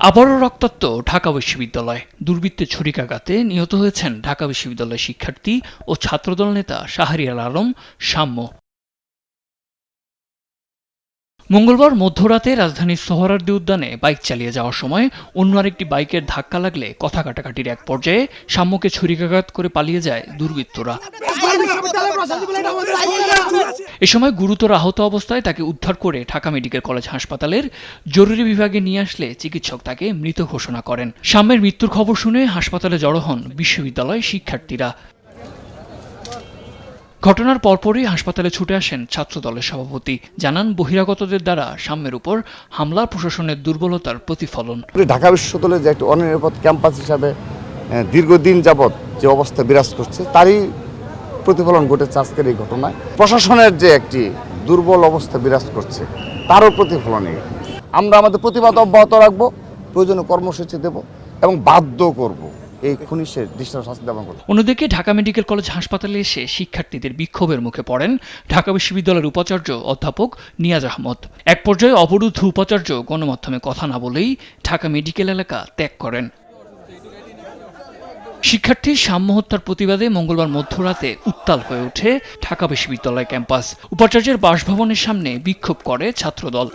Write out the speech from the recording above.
আবারও রক্তাক্ত ঢাকা বিশ্ববিদ্যালয়। দুর্বৃত্তের ছুরিকাঘাতে নিহত হয়েছেন ঢাকা বিশ্ববিদ্যালয়ের শিক্ষার্থী ও ছাত্রদল নেতা শাহরিয়ার আলম সাম্য। মঙ্গলবার মধ্যরাতে রাজধানীর সোহরাওয়ার্দী উদ্যানে বাইক চালিয়ে যাওয়ার সময় অন্য আরেকটি বাইকের ধাক্কা লাগলে কথা কাটাকাটির এক পর্যায়ে সাম্যকে ছুরিকাঘাত করে পালিয়ে যায় দুর্বৃত্তরা। এ সময় গুরুতর আহত অবস্থায় তাকে উদ্ধার করে ঢাকা মেডিকেল কলেজ হাসপাতালের জরুরি বিভাগে নিয়ে আসলে চিকিৎসক তাকে মৃত ঘোষণা করেন। সাম্যের মৃত্যুর খবর শুনে হাসপাতালে জড়ো হন বিশ্ববিদ্যালয়ের শিক্ষার্থীরা। ঘটনার পরপরই হাসপাতালে ছুটে আসেন ছাত্রদলের সভাপতি। জানান, বহিরাগতদের দ্বারা সাম্যের উপর হামলা প্রশাসনের দুর্বলতার প্রতিফলন। ঢাকা বিশ্ববিদ্যালয়ের যে একটা অনিরাপদ ক্যাম্পাস হিসাবে দীর্ঘদিন যাবৎ যে অবস্থা বিরাজ করছে তারই প্রতিফলন ঘটেছে আজকের এই ঘটনায়। প্রশাসনের যে একটি দুর্বল অবস্থা বিরাজ করছে তারও প্রতিফলনে আমরা আমাদের প্রতিবাদ অব্যাহত রাখবো, প্রয়োজনীয় কর্মসূচি দেব এবং বাধ্য করব এই খুনিদের দৃষ্টান্ত শাস্তি দেওয়া করতে। অন্যদিকে ঢাকা মেডিকেল কলেজ হাসপাতালে এসে শিক্ষার্থীদের বিক্ষোভের মুখে পড়েন ঢাকা বিশ্ববিদ্যালয়ের উপাচার্য অধ্যাপক নিয়াজ আহমদ। এক পর্যায়ে অবরুদ্ধ উপাচার্য গণমাধ্যমে কথা না বলেই ঢাকা মেডিকেল এলাকা ত্যাগ করেন। শিক্ষার্থী সাম্য হত্যার প্রতিবাদে মঙ্গলবার মধ্যরাতে উত্তাল হয়ে ওঠে ঢাকা বিশ্ববিদ্যালয় ক্যাম্পাস। উপাচার্যের বাসভবনের সামনে বিক্ষোভ করে ছাত্রদল।